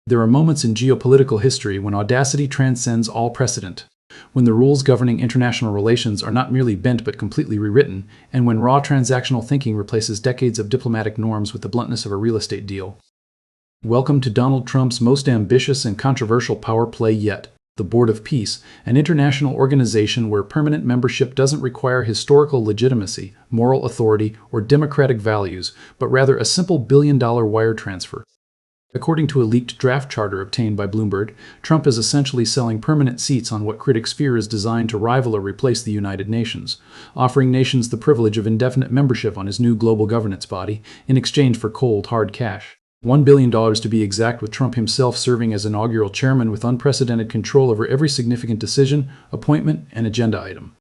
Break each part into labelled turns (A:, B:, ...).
A: There are moments in geopolitical history when audacity transcends all precedent, when the rules governing international relations are not merely bent but completely rewritten, and when raw transactional thinking replaces decades of diplomatic norms with the bluntness of a real estate deal. Welcome to Donald Trump's most ambitious and controversial power play yet, the Board of Peace, an international organization where permanent membership doesn't require historical legitimacy, moral authority, or democratic values, but rather a simple billion-dollar wire transfer. According to a leaked draft charter obtained by Bloomberg, Trump is essentially selling permanent seats on what critics fear is designed to rival or replace the United Nations, offering nations the privilege of indefinite membership on his new global governance body in exchange for cold, hard cash. $1 billion to be exact, with Trump himself serving as inaugural chairman with unprecedented control over every significant decision, appointment, and agenda item.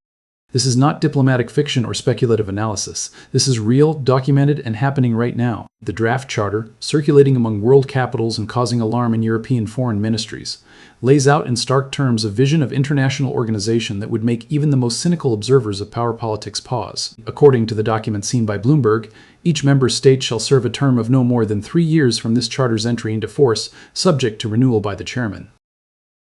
A: This is not diplomatic fiction or speculative analysis. This is real, documented, and happening right now. The draft charter, circulating among world capitals and causing alarm in European foreign ministries, lays out in stark terms a vision of international organization that would make even the most cynical observers of power politics pause. According to the document seen by Bloomberg, each member state shall serve a term of no more than 3 years from this charter's entry into force, subject to renewal by the chairman.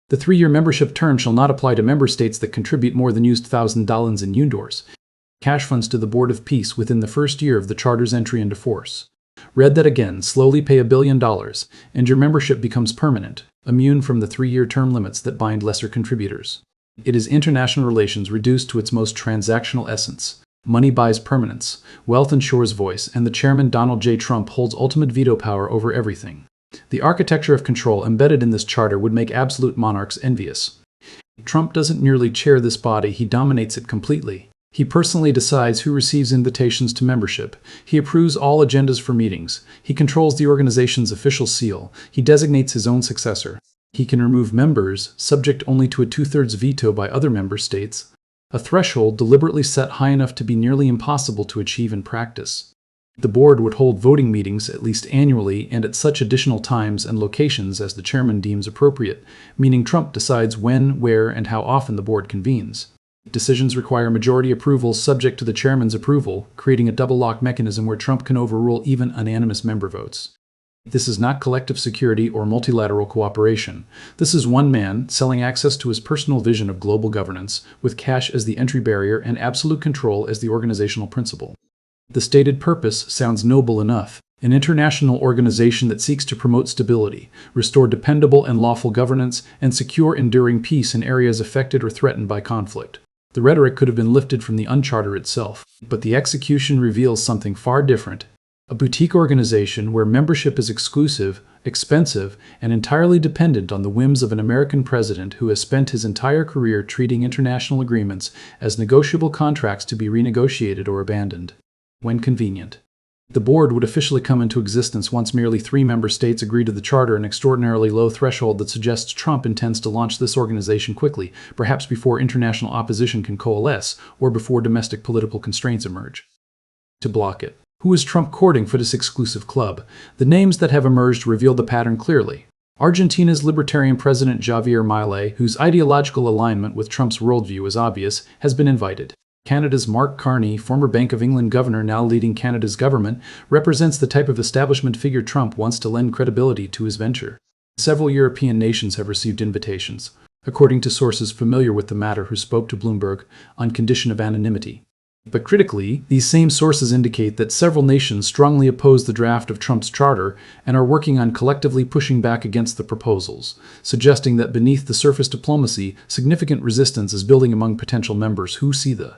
A: The 3-year membership term shall not apply to member states that contribute more than $1,000 in UNDORS, cash funds to the Board of Peace within the first year of the charter's entry into force. Read that again: slowly pay $1 billion, and your membership becomes permanent, immune from the 3-year term limits that bind lesser contributors. It is international relations reduced to its most transactional essence. Money buys permanence, wealth ensures voice, and the chairman Donald J. Trump holds ultimate veto power over everything. The architecture of control embedded in this charter would make absolute monarchs envious. Trump doesn't merely chair this body, he dominates it completely. He personally decides who receives invitations to membership. He approves all agendas for meetings. He controls the organization's official seal. He designates his own successor. He can remove members, subject only to a 2/3 veto by other member states, a threshold deliberately set high enough to be nearly impossible to achieve in practice. The board would hold voting meetings at least annually and at such additional times and locations as the chairman deems appropriate, meaning Trump decides when, where, and how often the board convenes. Decisions require majority approval subject to the chairman's approval, creating a double-lock mechanism where Trump can overrule even unanimous member votes. This is not collective security or multilateral cooperation. This is one man selling access to his personal vision of global governance, with cash as the entry barrier and absolute control as the organizational principle. The stated purpose sounds noble enough: an international organization that seeks to promote stability, restore dependable and lawful governance, and secure enduring peace in areas affected or threatened by conflict. The rhetoric could have been lifted from the Uncharter itself, but the execution reveals something far different: a boutique organization where membership is exclusive, expensive, and entirely dependent on the whims of an American president who has spent his entire career treating international agreements as negotiable contracts to be renegotiated or abandoned when convenient. The board would officially come into existence once merely 3 member states agree to the charter, an extraordinarily low threshold that suggests Trump intends to launch this organization quickly, perhaps before international opposition can coalesce or before domestic political constraints emerge. To block it. Who is Trump courting for this exclusive club? The names that have emerged reveal the pattern clearly. Argentina's libertarian president Javier Milei, whose ideological alignment with Trump's worldview is obvious, has been invited. Canada's Mark Carney, former Bank of England governor now leading Canada's government, represents the type of establishment figure Trump wants to lend credibility to his venture. Several European nations have received invitations, according to sources familiar with the matter who spoke to Bloomberg, on condition of anonymity. But critically, these same sources indicate that several nations strongly oppose the draft of Trump's charter and are working on collectively pushing back against the proposals, suggesting that beneath the surface diplomacy, significant resistance is building among potential members who see the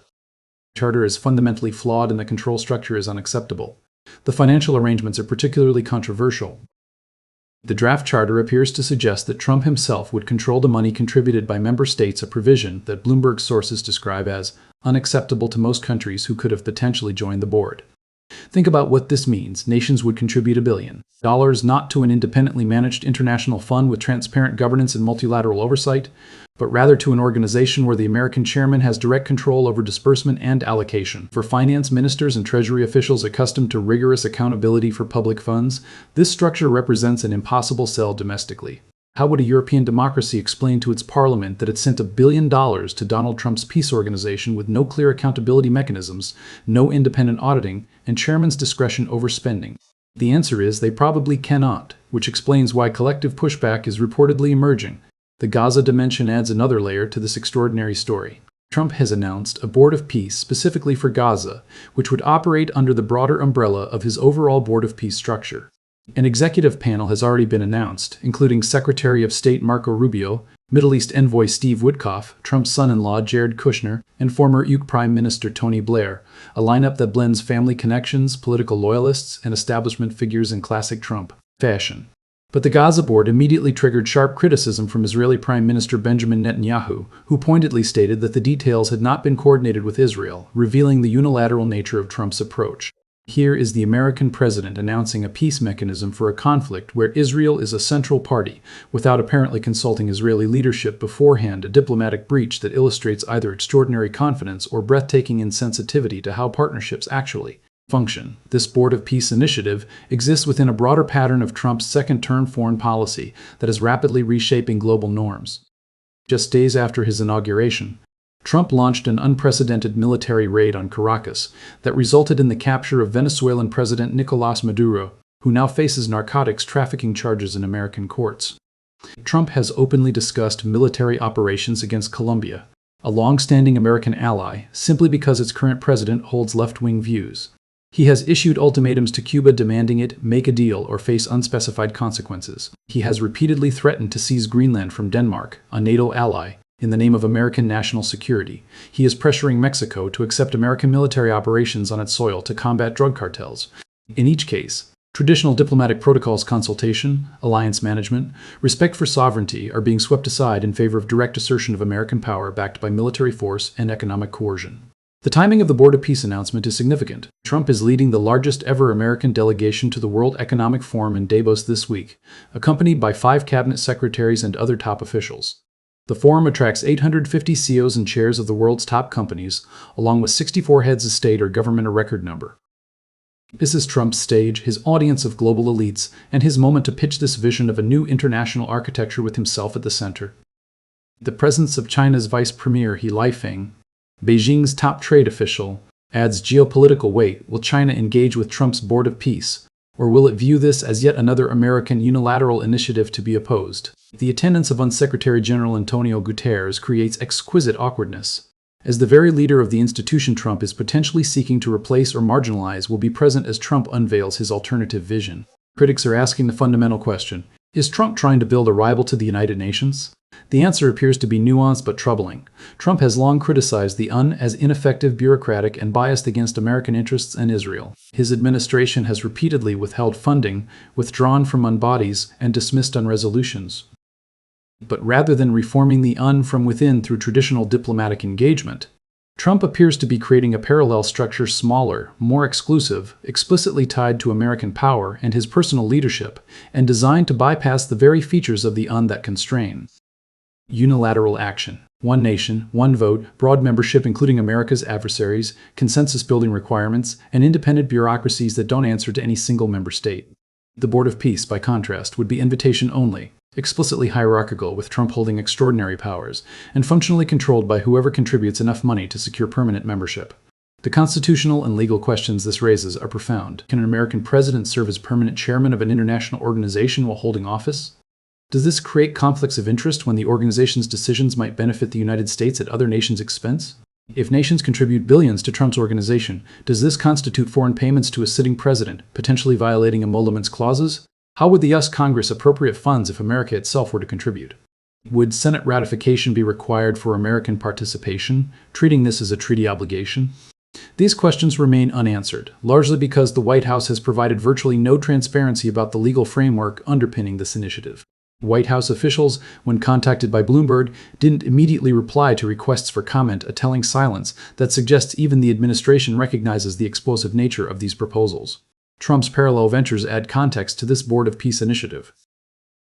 A: charter is fundamentally flawed and the control structure is unacceptable. The financial arrangements are particularly controversial. The draft charter appears to suggest that Trump himself would control the money contributed by member states, a provision that Bloomberg sources describe as unacceptable to most countries who could have potentially joined the board. Think about what this means. Nations would contribute $1 billion, not to an independently managed international fund with transparent governance and multilateral oversight, but rather to an organization where the American chairman has direct control over disbursement and allocation. For finance ministers and treasury officials accustomed to rigorous accountability for public funds, this structure represents an impossible sell domestically. How would a European democracy explain to its parliament that it sent $1 billion to Donald Trump's peace organization with no clear accountability mechanisms, no independent auditing, and chairman's discretion over spending? The answer is they probably cannot, which explains why collective pushback is reportedly emerging. The Gaza dimension adds another layer to this extraordinary story. Trump has announced a board of peace specifically for Gaza, which would operate under the broader umbrella of his overall board of peace structure. An executive panel has already been announced, including Secretary of State Marco Rubio, Middle East envoy Steve Witkoff, Trump's son-in-law Jared Kushner, and former UK Prime Minister Tony Blair, a lineup that blends family connections, political loyalists, and establishment figures in classic Trump fashion. But the Gaza board immediately triggered sharp criticism from Israeli Prime Minister Benjamin Netanyahu, who pointedly stated that the details had not been coordinated with Israel, revealing the unilateral nature of Trump's approach. Here is the American president announcing a peace mechanism for a conflict where Israel is a central party, without apparently consulting Israeli leadership beforehand, a diplomatic breach that illustrates either extraordinary confidence or breathtaking insensitivity to how partnerships actually function. This Board of Peace initiative exists within a broader pattern of Trump's second-term foreign policy that is rapidly reshaping global norms. Just days after his inauguration, Trump launched an unprecedented military raid on Caracas that resulted in the capture of Venezuelan President Nicolás Maduro, who now faces narcotics trafficking charges in American courts. Trump has openly discussed military operations against Colombia, a long-standing American ally, simply because its current president holds left-wing views. He has issued ultimatums to Cuba demanding it make a deal or face unspecified consequences. He has repeatedly threatened to seize Greenland from Denmark, a NATO ally, in the name of American national security. He is pressuring Mexico to accept American military operations on its soil to combat drug cartels. In each case, traditional diplomatic protocols, consultation, alliance management, respect for sovereignty are being swept aside in favor of direct assertion of American power backed by military force and economic coercion. The timing of the Board of Peace announcement is significant. Trump is leading the largest ever American delegation to the World Economic Forum in Davos this week, accompanied by 5 cabinet secretaries and other top officials. The forum attracts 850 CEOs and chairs of the world's top companies, along with 64 heads of state or government, a record number. This is Trump's stage, his audience of global elites, and his moment to pitch this vision of a new international architecture with himself at the center. The presence of China's Vice Premier He Lifeng, Beijing's top trade official, adds geopolitical weight. Will China engage with Trump's Board of Peace, or will it view this as yet another American unilateral initiative to be opposed? The attendance of Undersecretary General Antonio Guterres creates exquisite awkwardness, as the very leader of the institution Trump is potentially seeking to replace or marginalize will be present as Trump unveils his alternative vision. Critics are asking the fundamental question: is Trump trying to build a rival to the United Nations? The answer appears to be nuanced but troubling. Trump has long criticized the UN as ineffective, bureaucratic, and biased against American interests and Israel. His administration has repeatedly withheld funding, withdrawn from UN bodies, and dismissed UN resolutions. But rather than reforming the UN from within through traditional diplomatic engagement, Trump appears to be creating a parallel structure, smaller, more exclusive, explicitly tied to American power and his personal leadership, and designed to bypass the very features of the UN that constrain. Unilateral action. One nation, one vote, broad membership including America's adversaries, consensus-building requirements, and independent bureaucracies that don't answer to any single member state. The Board of Peace, by contrast, would be invitation only, explicitly hierarchical, with Trump holding extraordinary powers, and functionally controlled by whoever contributes enough money to secure permanent membership. The constitutional and legal questions this raises are profound. Can an American president serve as permanent chairman of an international organization while holding office? Does this create conflicts of interest when the organization's decisions might benefit the United States at other nations' expense? If nations contribute billions to Trump's organization, does this constitute foreign payments to a sitting president, potentially violating emoluments clauses? How would the U.S. Congress appropriate funds if America itself were to contribute? Would Senate ratification be required for American participation, treating this as a treaty obligation? These questions remain unanswered, largely because the White House has provided virtually no transparency about the legal framework underpinning this initiative. White House officials, when contacted by Bloomberg, didn't immediately reply to requests for comment, a telling silence that suggests even the administration recognizes the explosive nature of these proposals. Trump's parallel ventures add context to this Board of Peace initiative.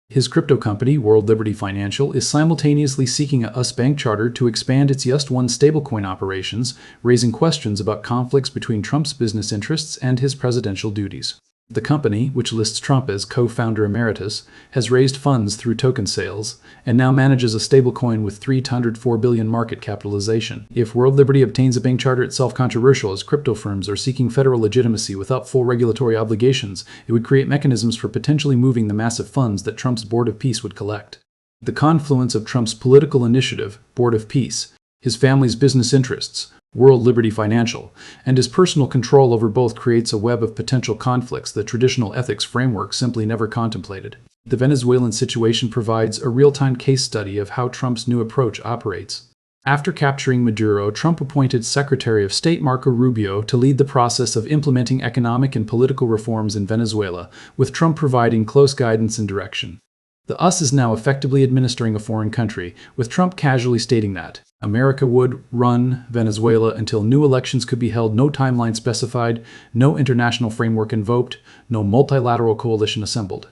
A: His crypto company, World Liberty Financial, is simultaneously seeking a US bank charter to expand its US1 stablecoin operations, raising questions about conflicts between Trump's business interests and his presidential duties. The company, which lists Trump as co-founder emeritus, has raised funds through token sales and now manages a stablecoin with $304 billion market capitalization. If World Liberty obtains a bank charter itself controversial, as crypto firms are seeking federal legitimacy without full regulatory obligations, it would create mechanisms for potentially moving the massive funds that Trump's Board of Peace would collect. The confluence of Trump's political initiative, Board of Peace, his family's business interests, World Liberty Financial, and his personal control over both creates a web of potential conflicts that traditional ethics framework simply never contemplated. The Venezuelan situation provides a real-time case study of how Trump's new approach operates. After capturing Maduro, Trump appointed Secretary of State Marco Rubio to lead the process of implementing economic and political reforms in Venezuela, with Trump providing close guidance and direction. The US is now effectively administering a foreign country, with Trump casually stating that America would run Venezuela until new elections could be held, no timeline specified, no international framework invoked, no multilateral coalition assembled.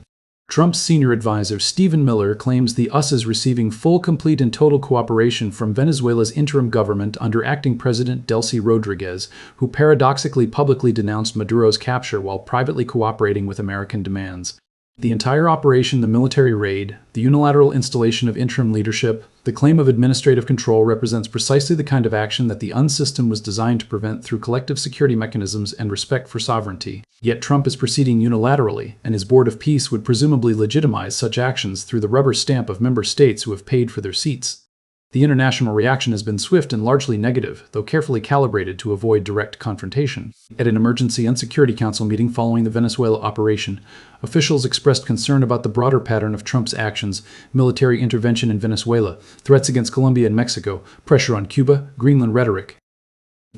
A: Trump's senior advisor Stephen Miller claims the US is receiving full, complete, and total cooperation from Venezuela's interim government under acting President Delcy Rodriguez, who paradoxically publicly denounced Maduro's capture while privately cooperating with American demands. The entire operation, the military raid, the unilateral installation of interim leadership, the claim of administrative control represents precisely the kind of action that the UN system was designed to prevent through collective security mechanisms and respect for sovereignty. Yet Trump is proceeding unilaterally, and his Board of Peace would presumably legitimize such actions through the rubber stamp of member states who have paid for their seats. The international reaction has been swift and largely negative, though carefully calibrated to avoid direct confrontation. At an Emergency UN Security Council meeting following the Venezuela operation, officials expressed concern about the broader pattern of Trump's actions: military intervention in Venezuela, threats against Colombia and Mexico, pressure on Cuba, Greenland rhetoric.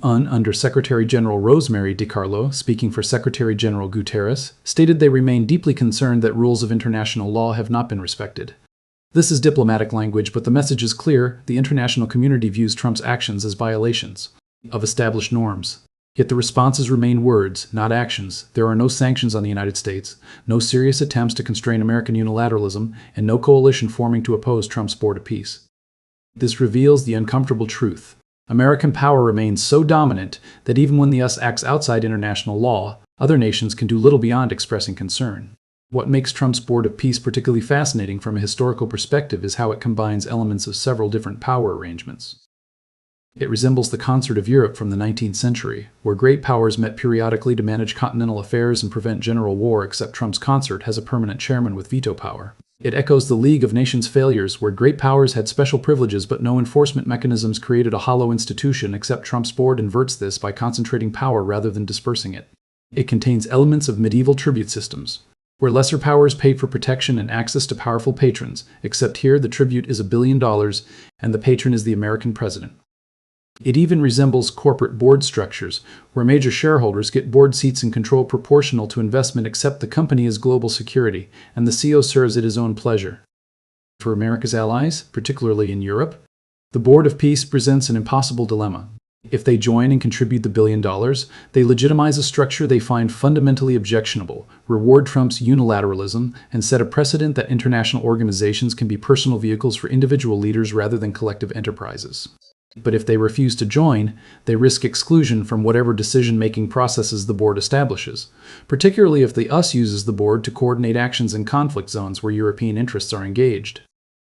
A: UN Under Secretary General Rosemary DiCarlo, speaking for Secretary General Guterres, stated they remain deeply concerned that rules of international law have not been respected. This is diplomatic language, but the message is clear: the international community views Trump's actions as violations of established norms. Yet the responses remain words, not actions. There are no sanctions on the United States, no serious attempts to constrain American unilateralism, and no coalition forming to oppose Trump's Board of Peace. This reveals the uncomfortable truth. American power remains so dominant that even when the US acts outside international law, other nations can do little beyond expressing concern. What makes Trump's Board of Peace particularly fascinating from a historical perspective is how it combines elements of several different power arrangements. It resembles the concert of Europe from the 19th century, where great powers met periodically to manage continental affairs and prevent general war, except Trump's concert has a permanent chairman with veto power. It echoes the League of Nations failures, where great powers had special privileges but no enforcement mechanisms, created a hollow institution, except Trump's board inverts this by concentrating power rather than dispersing it. It contains elements of medieval tribute systems, where lesser powers paid for protection and access to powerful patrons, except here the tribute is $1 billion and the patron is the American president. It even resembles corporate board structures, where major shareholders get board seats and control proportional to investment, except the company is global security, and the CEO serves at his own pleasure. For America's allies, particularly in Europe, the Board of Peace presents an impossible dilemma. If they join and contribute the $1 billion, they legitimize a structure they find fundamentally objectionable, reward Trump's unilateralism, and set a precedent that international organizations can be personal vehicles for individual leaders rather than collective enterprises. But if they refuse to join, they risk exclusion from whatever decision-making processes the board establishes, particularly if the US uses the board to coordinate actions in conflict zones where European interests are engaged.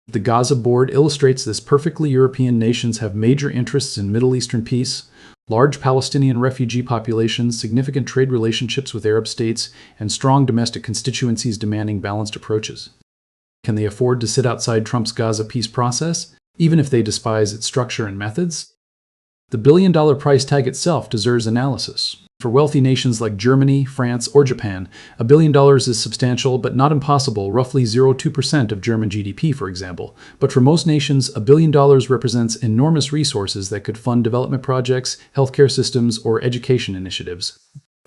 A: The Gaza board illustrates this perfectly. European nations have major interests in Middle Eastern peace, large Palestinian refugee populations, significant trade relationships with Arab states, and strong domestic constituencies demanding balanced approaches. Can they afford to sit outside Trump's Gaza peace process, even if they despise its structure and methods? The $1 billion price tag itself deserves analysis. For wealthy nations like Germany, France, or Japan, $1 billion is substantial but not impossible, roughly 0.2% of German GDP, for example. But for most nations, $1 billion represents enormous resources that could fund development projects, healthcare systems, or education initiatives.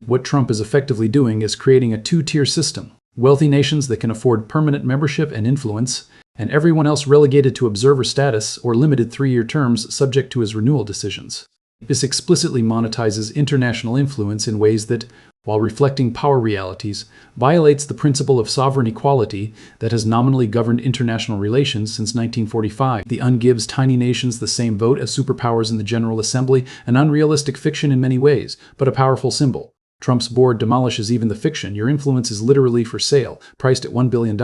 A: What Trump is effectively doing is creating a two-tier system: wealthy nations that can afford permanent membership and influence, and everyone else relegated to observer status or limited 3-year terms subject to his renewal decisions. This explicitly monetizes international influence in ways that, while reflecting power realities, violates the principle of sovereign equality that has nominally governed international relations since 1945. The UN gives tiny nations the same vote as superpowers in the General Assembly, an unrealistic fiction in many ways, but a powerful symbol. Trump's board demolishes even the fiction "your influence is literally for sale," priced at $1 billion.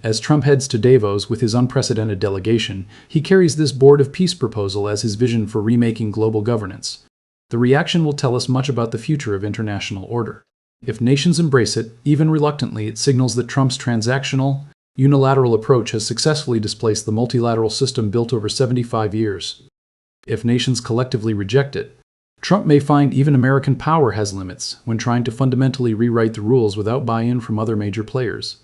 A: As Trump heads to Davos with his unprecedented delegation, he carries this Board of Peace proposal as his vision for remaking global governance. The reaction will tell us much about the future of international order. If nations embrace it, even reluctantly, it signals that Trump's transactional, unilateral approach has successfully displaced the multilateral system built over 75 years. If nations collectively reject it, Trump may find even American power has limits when trying to fundamentally rewrite the rules without buy-in from other major players.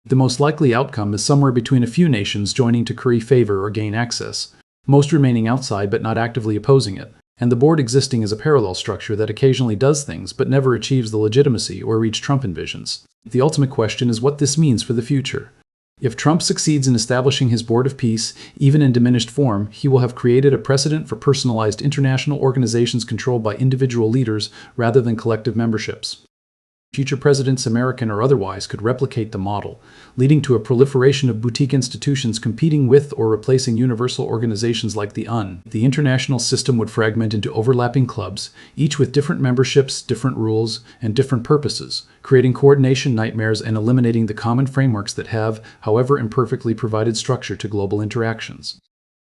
A: The most likely outcome is somewhere between a few nations joining to curry favor or gain access, most remaining outside but not actively opposing it, and the board existing as a parallel structure that occasionally does things but never achieves the legitimacy or reach Trump envisions. The ultimate question is what this means for the future. If Trump succeeds in establishing his Board of Peace, even in diminished form, he will have created a precedent for personalized international organizations controlled by individual leaders rather than collective memberships. Future presidents, American or otherwise, could replicate the model, leading to a proliferation of boutique institutions competing with or replacing universal organizations like the UN. The international system would fragment into overlapping clubs, each with different memberships, different rules, and different purposes, creating coordination nightmares and eliminating the common frameworks that have, however imperfectly, provided structure to global interactions.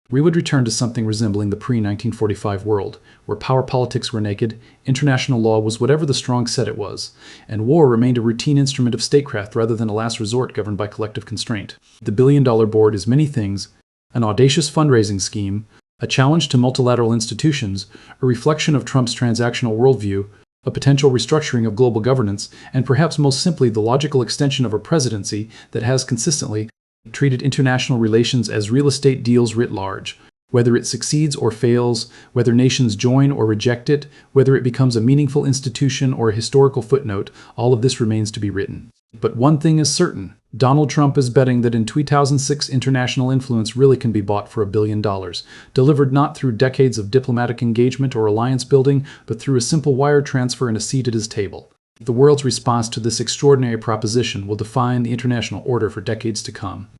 A: We would return to something resembling the pre-1945 world, where power politics were naked, international law was whatever the strong said it was, and war remained a routine instrument of statecraft rather than a last resort governed by collective constraint. The billion-dollar board is many things: an audacious fundraising scheme, a challenge to multilateral institutions, a reflection of Trump's transactional worldview, a potential restructuring of global governance, and perhaps most simply the logical extension of a presidency that has consistently treated international relations as real estate deals writ large. Whether it succeeds or fails, whether nations join or reject it, whether it becomes a meaningful institution or a historical footnote, all of this remains to be written. But one thing is certain: Donald Trump is betting that in 2006 international influence really can be bought for $1 billion, delivered not through decades of diplomatic engagement or alliance building, but through a simple wire transfer and a seat at his table. The world's response to this extraordinary proposition will define the international order for decades to come.